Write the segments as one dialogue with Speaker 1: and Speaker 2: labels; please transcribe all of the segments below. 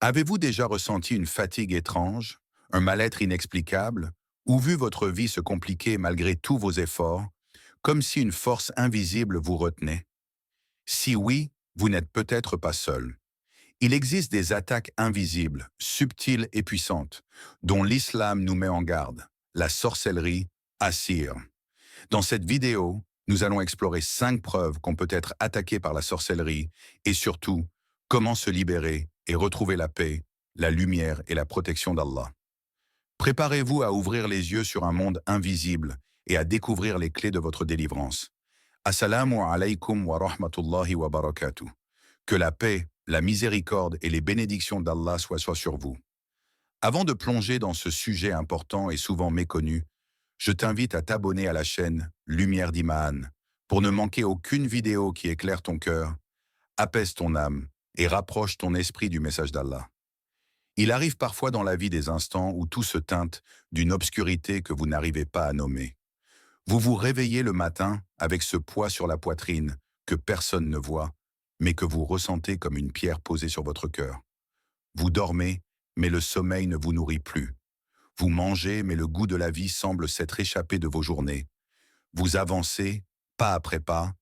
Speaker 1: Avez-vous déjà ressenti une fatigue étrange, un mal-être inexplicable, ou vu votre vie se compliquer malgré tous vos efforts, comme si une force invisible vous retenait? Si oui, vous n'êtes peut-être pas seul. Il existe des attaques invisibles, subtiles et puissantes, dont l'islam nous met en garde, la sorcellerie, Assir. Dans cette vidéo, nous allons explorer 5 preuves qu'on peut être attaqué par la sorcellerie et surtout, comment se libérer et retrouver la paix, la lumière et la protection d'Allah. Préparez-vous à ouvrir les yeux sur un monde invisible et à découvrir les clés de votre délivrance. Assalamu alaikum wa rahmatullahi wa barakatuh. Que la paix, la miséricorde et les bénédictions d'Allah soient sur vous. Avant de plonger dans ce sujet important et souvent méconnu, je t'invite à t'abonner à la chaîne Lumière d'Iman pour ne manquer aucune vidéo qui éclaire ton cœur, apaise ton âme et rapproche ton esprit du message d'Allah. Il arrive parfois dans la vie des instants où tout se teinte d'une obscurité que vous n'arrivez pas à nommer. Vous vous réveillez le matin avec ce poids sur la poitrine que personne ne voit, mais que vous ressentez comme une pierre posée sur votre cœur. Vous dormez, mais le sommeil ne vous nourrit plus. Vous mangez, mais le goût de la vie semble s'être échappé de vos journées. Vous avancez, pas après pas,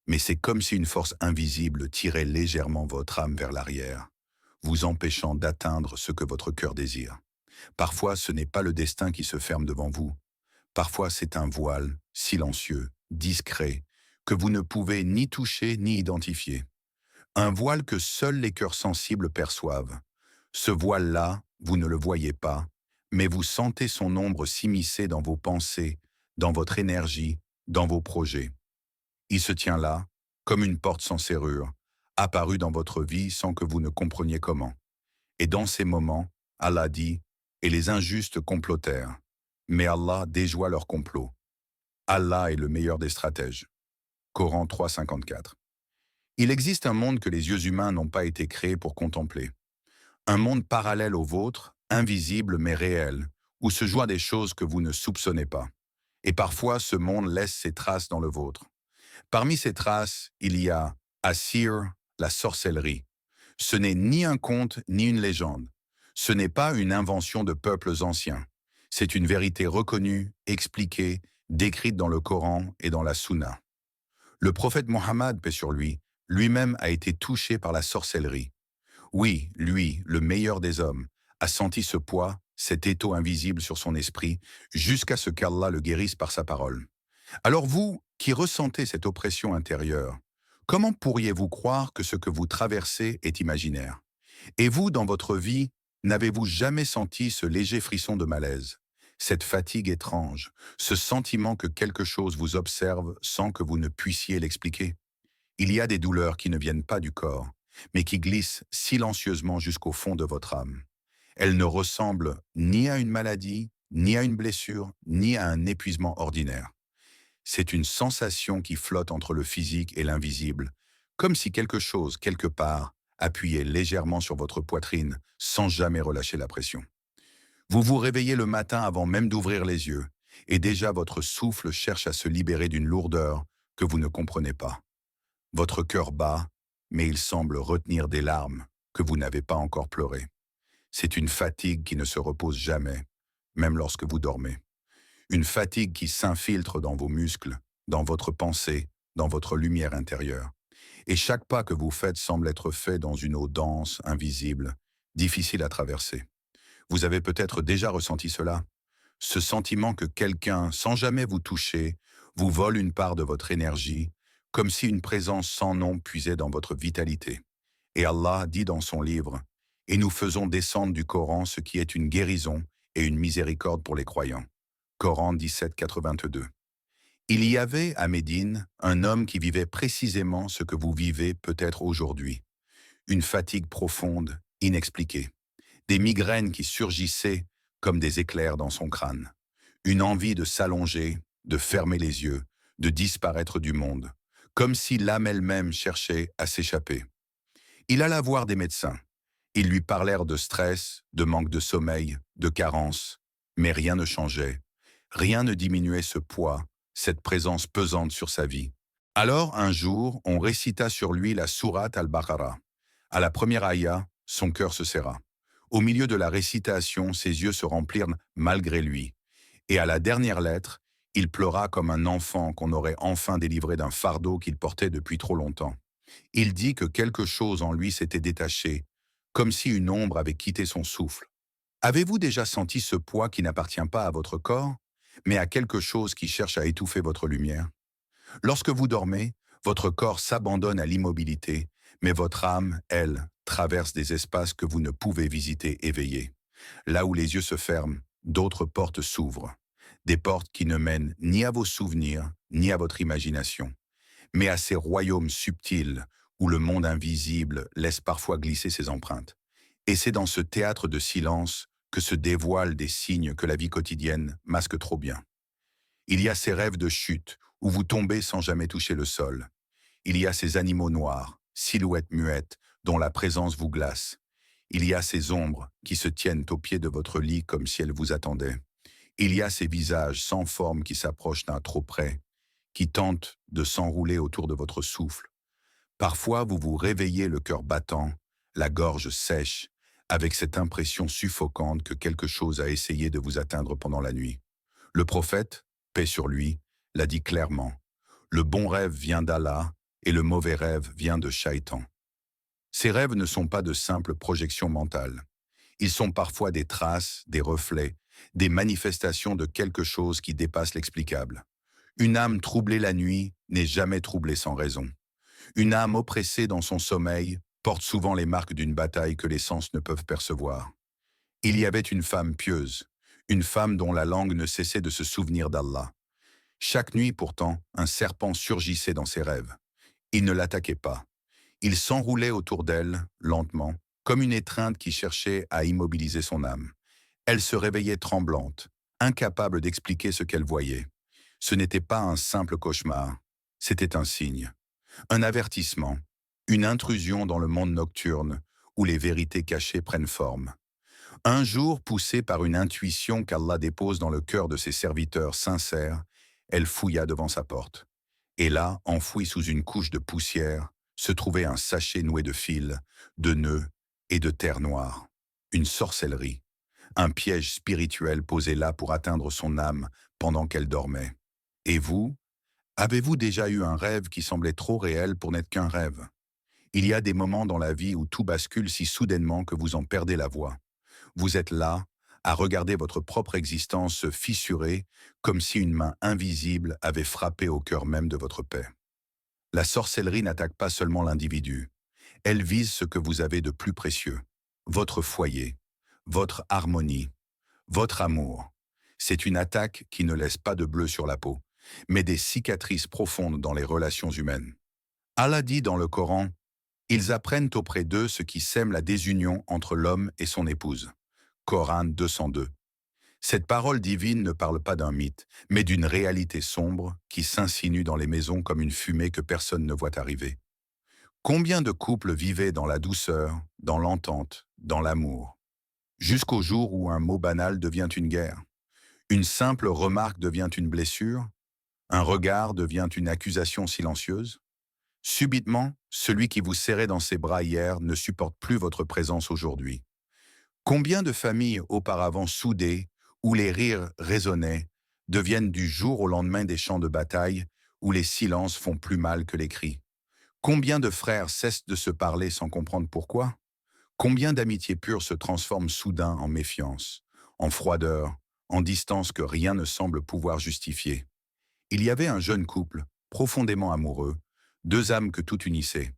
Speaker 1: mais c'est comme si une force invisible tirait légèrement votre âme vers l'arrière, vous empêchant d'atteindre ce que votre cœur désire. Parfois, ce n'est pas le destin qui se ferme devant vous. Parfois, c'est un voile, silencieux, discret, que vous ne pouvez ni toucher ni identifier. Un voile que seuls les cœurs sensibles perçoivent. Ce voile-là, vous ne le voyez pas, mais vous sentez son ombre s'immiscer dans vos pensées, dans votre énergie, dans vos projets. Il se tient là, comme une porte sans serrure, apparue dans votre vie sans que vous ne compreniez comment. Et dans ces moments, Allah dit, « Et les injustes complotèrent. Mais Allah déjoua leur complot. Allah est le meilleur des stratèges. » Coran 3,54. Il existe un monde que les yeux humains n'ont pas été créés pour contempler. Un monde parallèle au vôtre, invisible mais réel, où se joient des choses que vous ne soupçonnez pas. Et parfois, ce monde laisse ses traces dans le vôtre. Parmi ces traces, il y a Assir, la sorcellerie. Ce n'est ni un conte ni une légende. Ce n'est pas une invention de peuples anciens. C'est une vérité reconnue, expliquée, décrite dans le Coran et dans la Sunna. Le prophète Mohammed, paix sur lui, lui-même a été touché par la sorcellerie. Oui, lui, le meilleur des hommes, a senti ce poids, cet étau invisible sur son esprit, jusqu'à ce qu'Allah le guérisse par sa parole. Alors vous, qui ressentez cette oppression intérieure, comment pourriez-vous croire que ce que vous traversez est imaginaire? Et vous, dans votre vie, n'avez-vous jamais senti ce léger frisson de malaise, cette fatigue étrange, ce sentiment que quelque chose vous observe sans que vous ne puissiez l'expliquer? Il y a des douleurs qui ne viennent pas du corps, mais qui glissent silencieusement jusqu'au fond de votre âme. Elles ne ressemblent ni à une maladie, ni à une blessure, ni à un épuisement ordinaire. C'est une sensation qui flotte entre le physique et l'invisible, comme si quelque chose, quelque part, appuyait légèrement sur votre poitrine sans jamais relâcher la pression. Vous vous réveillez le matin avant même d'ouvrir les yeux, et déjà votre souffle cherche à se libérer d'une lourdeur que vous ne comprenez pas. Votre cœur bat, mais il semble retenir des larmes que vous n'avez pas encore pleurées. C'est une fatigue qui ne se repose jamais, même lorsque vous dormez. Une fatigue qui s'infiltre dans vos muscles, dans votre pensée, dans votre lumière intérieure. Et chaque pas que vous faites semble être fait dans une eau dense, invisible, difficile à traverser. Vous avez peut-être déjà ressenti cela, ce sentiment que quelqu'un, sans jamais vous toucher, vous vole une part de votre énergie, comme si une présence sans nom puisait dans votre vitalité. Et Allah dit dans son livre, « Et nous faisons descendre du Coran ce qui est une guérison et une miséricorde pour les croyants. » Coran 17,82. Il y avait à Médine un homme qui vivait précisément ce que vous vivez peut-être aujourd'hui. Une fatigue profonde, inexpliquée. Des migraines qui surgissaient comme des éclairs dans son crâne. Une envie de s'allonger, de fermer les yeux, de disparaître du monde, comme si l'âme elle-même cherchait à s'échapper. Il alla voir des médecins. Ils lui parlèrent de stress, de manque de sommeil, de carence, mais rien ne changeait. Rien ne diminuait ce poids, cette présence pesante sur sa vie. Alors, un jour, on récita sur lui la sourate al-Baqarah. À la première aïa, son cœur se serra. Au milieu de la récitation, ses yeux se remplirent malgré lui. Et à la dernière lettre, il pleura comme un enfant qu'on aurait enfin délivré d'un fardeau qu'il portait depuis trop longtemps. Il dit que quelque chose en lui s'était détaché, comme si une ombre avait quitté son souffle. Avez-vous déjà senti ce poids qui n'appartient pas à votre corps, mais à quelque chose qui cherche à étouffer votre lumière? Lorsque vous dormez, votre corps s'abandonne à l'immobilité, mais votre âme, elle, traverse des espaces que vous ne pouvez visiter éveillés. Là où les yeux se ferment, d'autres portes s'ouvrent. Des portes qui ne mènent ni à vos souvenirs, ni à votre imagination, mais à ces royaumes subtils où le monde invisible laisse parfois glisser ses empreintes. Et c'est dans ce théâtre de silence que se dévoilent des signes que la vie quotidienne masque trop bien. Il y a ces rêves de chute où vous tombez sans jamais toucher le sol. Il y a ces animaux noirs, silhouettes muettes, dont la présence vous glace. Il y a ces ombres qui se tiennent au pied de votre lit comme si elles vous attendaient. Il y a ces visages sans forme qui s'approchent d'un trop près, qui tentent de s'enrouler autour de votre souffle. Parfois, vous vous réveillez le cœur battant, la gorge sèche, avec cette impression suffocante que quelque chose a essayé de vous atteindre pendant la nuit. Le prophète, paix sur lui, l'a dit clairement. Le bon rêve vient d'Allah et le mauvais rêve vient de Shaitan. Ces rêves ne sont pas de simples projections mentales. Ils sont parfois des traces, des reflets, des manifestations de quelque chose qui dépasse l'explicable. Une âme troublée la nuit n'est jamais troublée sans raison. Une âme oppressée dans son sommeil porte souvent les marques d'une bataille que les sens ne peuvent percevoir. Il y avait une femme pieuse, une femme dont la langue ne cessait de se souvenir d'Allah. Chaque nuit pourtant, un serpent surgissait dans ses rêves. Il ne l'attaquait pas. Il s'enroulait autour d'elle, lentement, comme une étreinte qui cherchait à immobiliser son âme. Elle se réveillait tremblante, incapable d'expliquer ce qu'elle voyait. Ce n'était pas un simple cauchemar, c'était un signe, un avertissement, une intrusion dans le monde nocturne où les vérités cachées prennent forme. Un jour, poussée par une intuition qu'Allah dépose dans le cœur de ses serviteurs sincères, elle fouilla devant sa porte. Et là, enfoui sous une couche de poussière, se trouvait un sachet noué de fils, de nœuds et de terre noire. Une sorcellerie, un piège spirituel posé là pour atteindre son âme pendant qu'elle dormait. Et vous, avez-vous déjà eu un rêve qui semblait trop réel pour n'être qu'un rêve? Il y a des moments dans la vie où tout bascule si soudainement que vous en perdez la voix. Vous êtes là, à regarder votre propre existence se fissurer comme si une main invisible avait frappé au cœur même de votre paix. La sorcellerie n'attaque pas seulement l'individu, elle vise ce que vous avez de plus précieux, votre foyer, votre harmonie, votre amour. C'est une attaque qui ne laisse pas de bleu sur la peau, mais des cicatrices profondes dans les relations humaines. Allah dit dans le Coran, « Ils apprennent auprès d'eux ce qui sème la désunion entre l'homme et son épouse. » Coran 202. Cette parole divine ne parle pas d'un mythe, mais d'une réalité sombre qui s'insinue dans les maisons comme une fumée que personne ne voit arriver. Combien de couples vivaient dans la douceur, dans l'entente, dans l'amour, jusqu'au jour où un mot banal devient une guerre, une simple remarque devient une blessure, un regard devient une accusation silencieuse? Subitement, celui qui vous serrait dans ses bras hier ne supporte plus votre présence aujourd'hui. Combien de familles auparavant soudées, où les rires résonnaient, deviennent du jour au lendemain des champs de bataille, où les silences font plus mal que les cris? Combien de frères cessent de se parler sans comprendre pourquoi? Combien d'amitiés pures se transforment soudain en méfiance, en froideur, en distance que rien ne semble pouvoir justifier? Il y avait un jeune couple, profondément amoureux, deux âmes que tout unissait.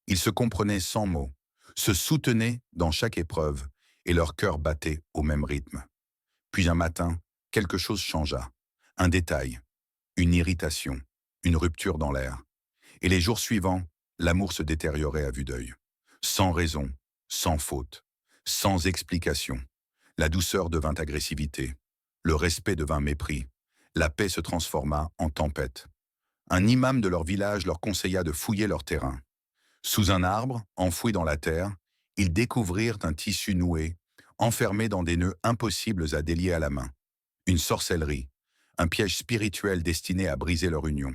Speaker 1: Ils se comprenaient sans mots, se soutenaient dans chaque épreuve, et leur cœur battait au même rythme. Puis un matin, quelque chose changea. Un détail, une irritation, une rupture dans l'air. Et les jours suivants, l'amour se détériorait à vue d'œil. Sans raison, sans faute, sans explication. La douceur devint agressivité. Le respect devint mépris. La paix se transforma en tempête. Un imam de leur village leur conseilla de fouiller leur terrain. Sous un arbre, enfoui dans la terre, ils découvrirent un tissu noué, enfermé dans des nœuds impossibles à délier à la main. Une sorcellerie, un piège spirituel destiné à briser leur union.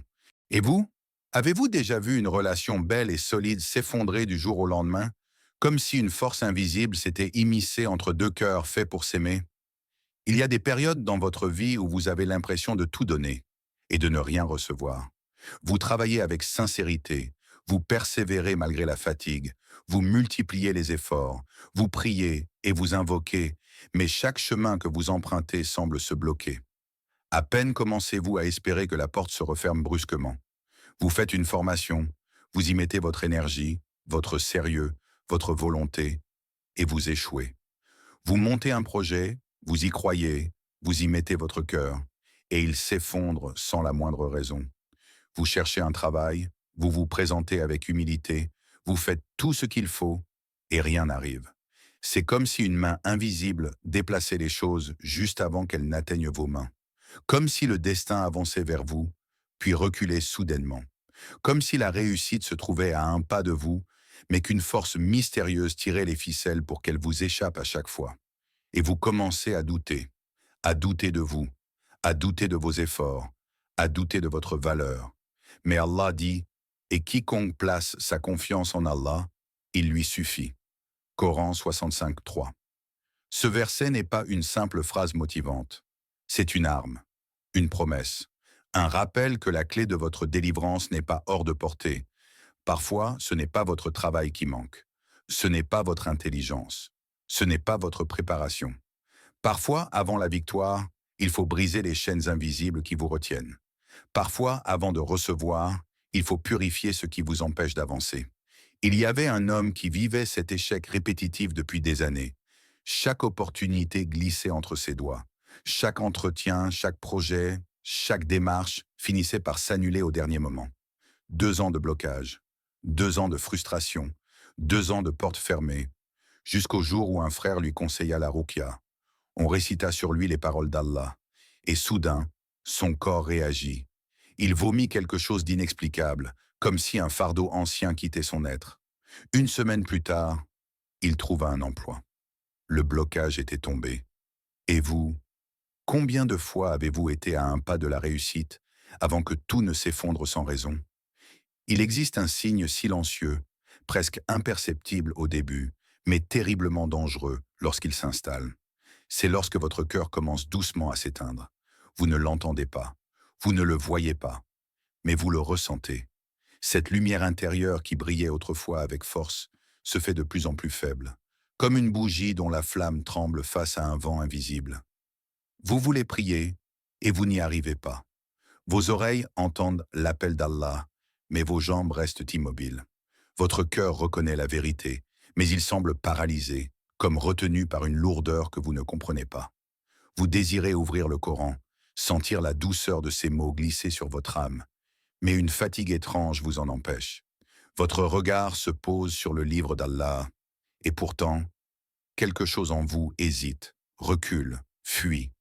Speaker 1: Et vous, avez-vous déjà vu une relation belle et solide s'effondrer du jour au lendemain, comme si une force invisible s'était immiscée entre deux cœurs faits pour s'aimer. Il y a des périodes dans votre vie où vous avez l'impression de tout donner et de ne rien recevoir. Vous travaillez avec sincérité, vous persévérez malgré la fatigue, vous multipliez les efforts, vous priez et vous invoquez, mais chaque chemin que vous empruntez semble se bloquer. À peine commencez-vous à espérer que la porte se referme brusquement. Vous faites une formation, vous y mettez votre énergie, votre sérieux, votre volonté, et vous échouez. Vous montez un projet, vous y croyez, vous y mettez votre cœur, et il s'effondre sans la moindre raison. Vous cherchez un travail, vous vous présentez avec humilité, vous faites tout ce qu'il faut, et rien n'arrive. C'est comme si une main invisible déplaçait les choses juste avant qu'elles n'atteignent vos mains. Comme si le destin avançait vers vous, puis reculait soudainement. Comme si la réussite se trouvait à un pas de vous, mais qu'une force mystérieuse tirait les ficelles pour qu'elle vous échappe à chaque fois. Et vous commencez à douter de vous, à douter de vos efforts, à douter de votre valeur. Mais Allah dit, et quiconque place sa confiance en Allah, il lui suffit. Coran 65, 3. Ce verset n'est pas une simple phrase motivante. C'est une arme, une promesse, un rappel que la clé de votre délivrance n'est pas hors de portée. Parfois, ce n'est pas votre travail qui manque. Ce n'est pas votre intelligence. Ce n'est pas votre préparation. Parfois, avant la victoire, il faut briser les chaînes invisibles qui vous retiennent. Parfois, avant de recevoir, il faut purifier ce qui vous empêche d'avancer. Il y avait un homme qui vivait cet échec répétitif depuis des années. Chaque opportunité glissait entre ses doigts. Chaque entretien, chaque projet, chaque démarche finissait par s'annuler au dernier moment. 2 ans de blocage, 2 ans de frustration, 2 ans de portes fermées, jusqu'au jour où un frère lui conseilla la ruqya. On récita sur lui les paroles d'Allah, et soudain, son corps réagit. Il vomit quelque chose d'inexplicable, comme si un fardeau ancien quittait son être. 1 semaine plus tard, il trouva un emploi. Le blocage était tombé. Et vous, combien de fois avez-vous été à un pas de la réussite avant que tout ne s'effondre sans raison? Il existe un signe silencieux, presque imperceptible au début, mais terriblement dangereux lorsqu'il s'installe. C'est lorsque votre cœur commence doucement à s'éteindre. Vous ne l'entendez pas, vous ne le voyez pas, mais vous le ressentez. Cette lumière intérieure qui brillait autrefois avec force se fait de plus en plus faible, comme une bougie dont la flamme tremble face à un vent invisible. Vous voulez prier et vous n'y arrivez pas. Vos oreilles entendent l'appel d'Allah, mais vos jambes restent immobiles. Votre cœur reconnaît la vérité, mais il semble paralysé, comme retenu par une lourdeur que vous ne comprenez pas. Vous désirez ouvrir le Coran, sentir la douceur de ces mots glisser sur votre âme, mais une fatigue étrange vous en empêche. Votre regard se pose sur le livre d'Allah, et pourtant, quelque chose en vous hésite, recule, fuit.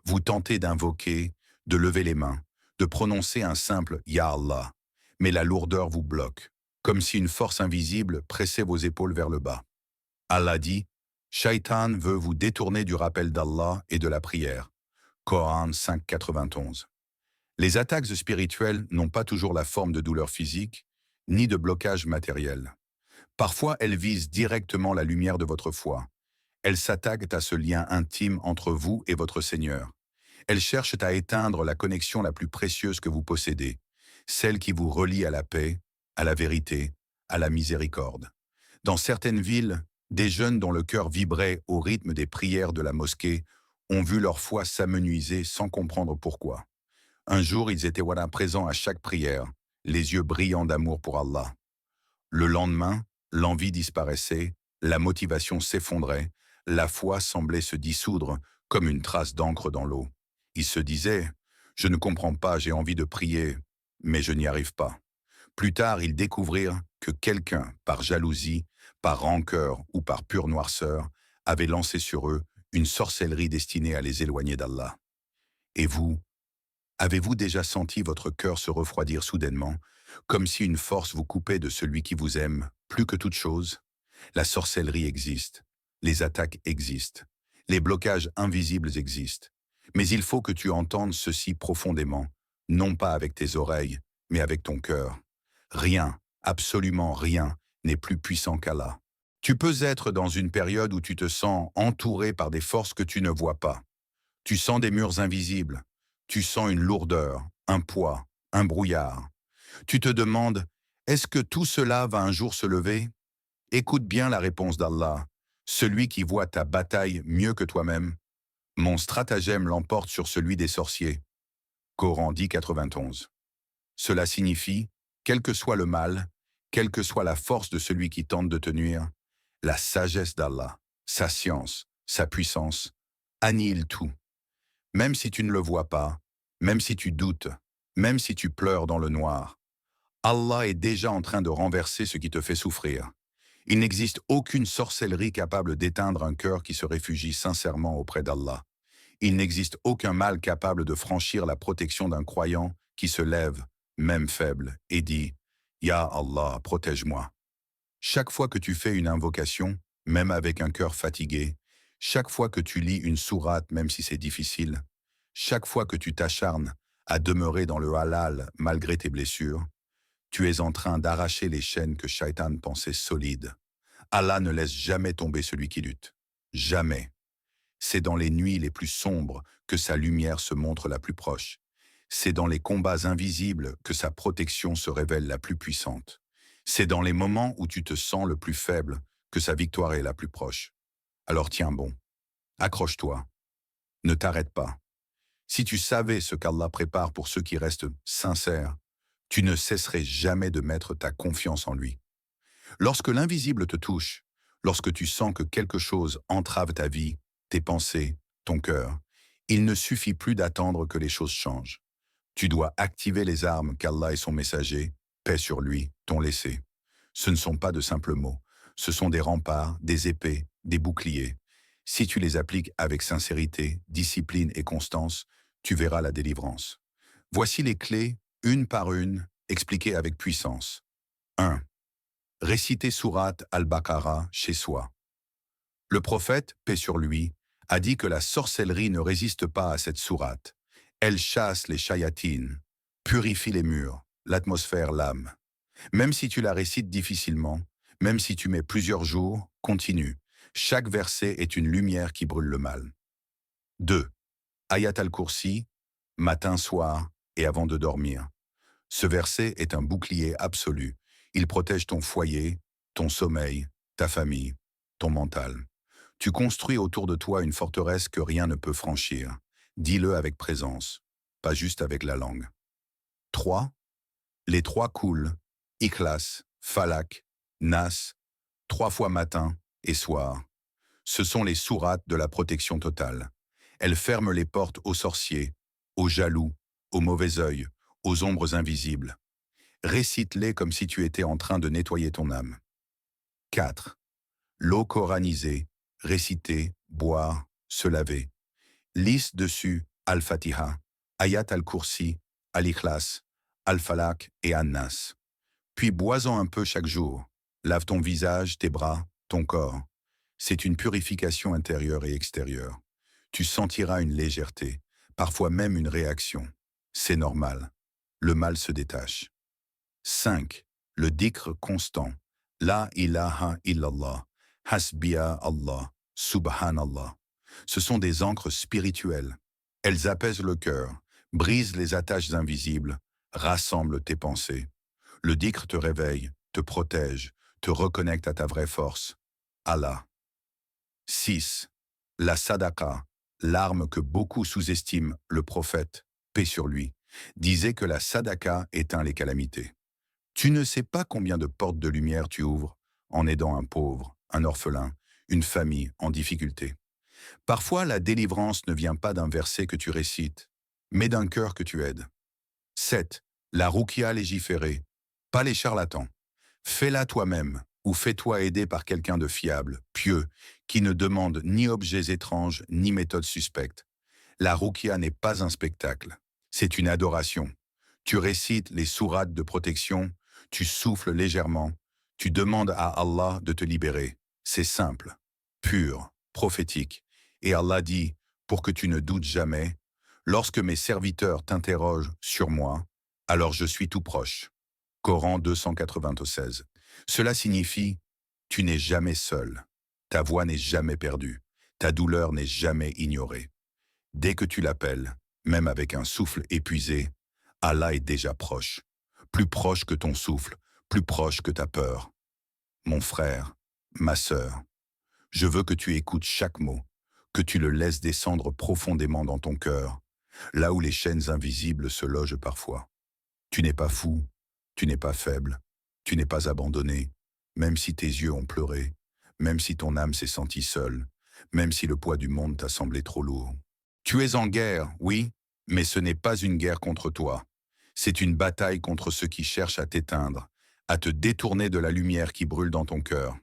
Speaker 1: Vous tentez d'invoquer, de lever les mains, de prononcer un simple « Ya Allah », mais la lourdeur vous bloque, comme si une force invisible pressait vos épaules vers le bas. Allah dit « Shaitan veut vous détourner du rappel d'Allah et de la prière ». Coran 5, 91. Les attaques spirituelles n'ont pas toujours la forme de douleurs physiques, ni de blocages matériels. Parfois, elles visent directement la lumière de votre foi. Elles s'attaquent à ce lien intime entre vous et votre Seigneur. Elles cherchent à éteindre la connexion la plus précieuse que vous possédez, celle qui vous relie à la paix, à la vérité, à la miséricorde. Dans certaines villes, des jeunes dont le cœur vibrait au rythme des prières de la mosquée ont vu leur foi s'amenuiser sans comprendre pourquoi. Un jour, ils étaient présents à chaque prière, les yeux brillants d'amour pour Allah. Le lendemain, l'envie disparaissait, la motivation s'effondrait, la foi semblait se dissoudre comme une trace d'encre dans l'eau. Ils se disaient « Je ne comprends pas, j'ai envie de prier, mais je n'y arrive pas ». Plus tard, ils découvrirent que quelqu'un, par jalousie, par rancœur ou par pure noirceur, avait lancé sur eux une sorcellerie destinée à les éloigner d'Allah. Et vous, avez-vous déjà senti votre cœur se refroidir soudainement, comme si une force vous coupait de celui qui vous aime plus que toute chose? La sorcellerie existe, les attaques existent, les blocages invisibles existent. Mais il faut que tu entendes ceci profondément, non pas avec tes oreilles, mais avec ton cœur. Rien, absolument rien, n'est plus puissant qu'Allah. Tu peux être dans une période où tu te sens entouré par des forces que tu ne vois pas. Tu sens des murs invisibles. Tu sens une lourdeur, un poids, un brouillard. Tu te demandes, est-ce que tout cela va un jour se lever? Écoute bien la réponse d'Allah, celui qui voit ta bataille mieux que toi-même. Mon stratagème l'emporte sur celui des sorciers. Coran 10,91. Cela signifie, quel que soit le mal, quelle que soit la force de celui qui tente de te nuire, la sagesse d'Allah, sa science, sa puissance, annihile tout. Même si tu ne le vois pas, même si tu doutes, même si tu pleures dans le noir, Allah est déjà en train de renverser ce qui te fait souffrir. Il n'existe aucune sorcellerie capable d'éteindre un cœur qui se réfugie sincèrement auprès d'Allah. Il n'existe aucun mal capable de franchir la protection d'un croyant qui se lève, même faible, et dit « Ya Allah, protège-moi ». Chaque fois que tu fais une invocation, même avec un cœur fatigué, chaque fois que tu lis une sourate, même si c'est difficile, chaque fois que tu t'acharnes à demeurer dans le halal malgré tes blessures, tu es en train d'arracher les chaînes que Shaitan pensait solides. Allah ne laisse jamais tomber celui qui lutte. Jamais. C'est dans les nuits les plus sombres que sa lumière se montre la plus proche. C'est dans les combats invisibles que sa protection se révèle la plus puissante. C'est dans les moments où tu te sens le plus faible que sa victoire est la plus proche. Alors tiens bon, accroche-toi, ne t'arrête pas. Si tu savais ce qu'Allah prépare pour ceux qui restent sincères, tu ne cesserais jamais de mettre ta confiance en lui. Lorsque l'invisible te touche, lorsque tu sens que quelque chose entrave ta vie, tes pensées, ton cœur, il ne suffit plus d'attendre que les choses changent. Tu dois activer les armes qu'Allah et son messager, paix sur lui, t'ont laissées. Ce ne sont pas de simples mots, ce sont des remparts, des épées, des boucliers. Si tu les appliques avec sincérité, discipline et constance, tu verras la délivrance. Voici les clés, une par une, expliquées avec puissance. 1. Réciter sourate al-Baqarah chez soi. Le prophète, paix sur lui, a dit que la sorcellerie ne résiste pas à cette sourate. Elle chasse les shayatines, purifie les murs, l'atmosphère, l'âme. Même si tu la récites difficilement, même si tu mets plusieurs jours, continue. Chaque verset est une lumière qui brûle le mal. 2. Ayat al-Kursi, matin, soir et avant de dormir. Ce verset est un bouclier absolu. Il protège ton foyer, ton sommeil, ta famille, ton mental. Tu construis autour de toi une forteresse que rien ne peut franchir. Dis-le avec présence, pas juste avec la langue. 3. Les trois couls, Ikhlas, Falak, Nas, 3 fois matin et soir. Ce sont les sourates de la protection totale. Elles ferment les portes aux sorciers, aux jaloux, aux mauvais œils, aux ombres invisibles. Récite-les comme si tu étais en train de nettoyer ton âme. 4. L'eau coranisée, réciter, boire, se laver. Lise dessus Al-Fatiha, Ayat al-Kursi, Al-Ikhlas, Al-Falak et An-Nas. Puis bois-en un peu chaque jour. Lave ton visage, tes bras, ton corps. C'est une purification intérieure et extérieure. Tu sentiras une légèreté, parfois même une réaction. C'est normal. Le mal se détache. 5. Le dhikr constant. La ilaha illallah. Hasbiya Allah. Subhanallah. Ce sont des ancres spirituelles. Elles apaisent le cœur, brisent les attaches invisibles, rassemblent tes pensées. Le dhikr te réveille, te protège, te reconnecte à ta vraie force. Allah. 6. La sadaqa, l'arme que beaucoup sous-estiment, le prophète, paix sur lui, disait que la sadaqa éteint les calamités. Tu ne sais pas combien de portes de lumière tu ouvres en aidant un pauvre, un orphelin, une famille en difficulté. Parfois, la délivrance ne vient pas d'un verset que tu récites, mais d'un cœur que tu aides. 7. La ruqya légiférée, pas les charlatans. Fais-la toi-même ou fais-toi aider par quelqu'un de fiable, pieux, qui ne demande ni objets étranges ni méthodes suspectes. La ruqya n'est pas un spectacle, c'est une adoration. Tu récites les sourates de protection, tu souffles légèrement, tu demandes à Allah de te libérer. C'est simple, pur, prophétique. Et Allah dit, pour que tu ne doutes jamais, lorsque mes serviteurs t'interrogent sur moi, alors je suis tout proche. Coran 296. Cela signifie, Tu n'es jamais seul. Ta voix n'est jamais perdue. Ta douleur n'est jamais ignorée. Dès que tu l'appelles, même avec un souffle épuisé, Allah est déjà proche. Plus proche que ton souffle, plus proche que ta peur. Mon frère, ma sœur, je veux que tu écoutes chaque mot, que tu le laisses descendre profondément dans ton cœur, là où les chaînes invisibles se logent parfois. Tu n'es pas fou, tu n'es pas faible, tu n'es pas abandonné, même si tes yeux ont pleuré, même si ton âme s'est sentie seule, même si le poids du monde t'a semblé trop lourd. Tu es en guerre, oui, mais ce n'est pas une guerre contre toi. C'est une bataille contre ceux qui cherchent à t'éteindre, à te détourner de la lumière qui brûle dans ton cœur.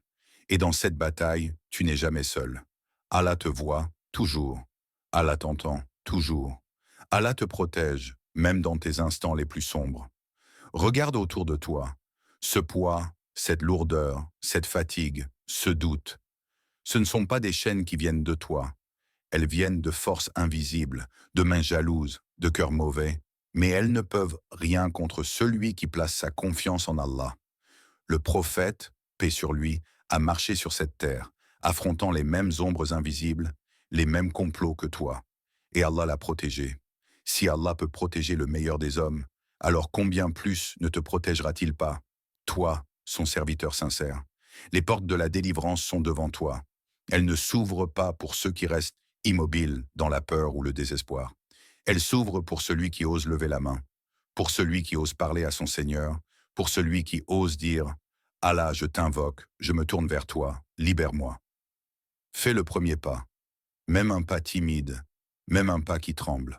Speaker 1: Et dans cette bataille, tu n'es jamais seul. Allah te voit, toujours. Allah t'entend, toujours. Allah te protège, même dans tes instants les plus sombres. Regarde autour de toi. Ce poids, cette lourdeur, cette fatigue, ce doute. Ce ne sont pas des chaînes qui viennent de toi. Elles viennent de forces invisibles, de mains jalouses, de cœurs mauvais, mais elles ne peuvent rien contre celui qui place sa confiance en Allah. Le prophète, paix sur lui, a marché sur cette terre, affrontant les mêmes ombres invisibles, les mêmes complots que toi. Et Allah l'a protégé. Si Allah peut protéger le meilleur des hommes, alors combien plus ne te protégera-t-il pas, toi, son serviteur sincère? Les portes de la délivrance sont devant toi. Elles ne s'ouvrent pas pour ceux qui restent immobiles dans la peur ou le désespoir. Elles s'ouvrent pour celui qui ose lever la main, pour celui qui ose parler à son Seigneur, pour celui qui ose dire « Allah, je t'invoque, je me tourne vers toi, libère-moi ». Fais le premier pas, même un pas timide, même un pas qui tremble.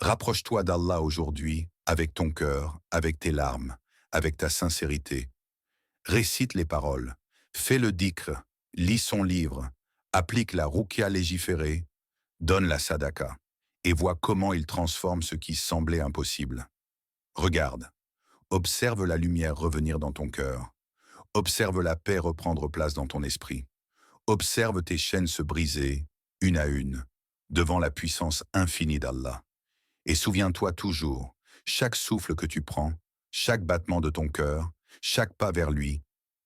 Speaker 1: Rapproche-toi d'Allah aujourd'hui avec ton cœur, avec tes larmes, avec ta sincérité. Récite les paroles, fais le dhikr, lis son livre, applique la ruqya légiférée, donne la sadaka et vois comment il transforme ce qui semblait impossible. Regarde, observe la lumière revenir dans ton cœur, observe la paix reprendre place dans ton esprit, observe tes chaînes se briser, une à une, devant la puissance infinie d'Allah. Et souviens-toi toujours, chaque souffle que tu prends, chaque battement de ton cœur, chaque pas vers lui,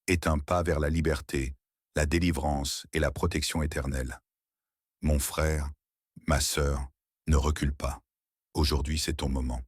Speaker 1: est un pas vers la liberté, la délivrance et la protection éternelle. Mon frère, ma sœur, ne recule pas. Aujourd'hui, c'est ton moment.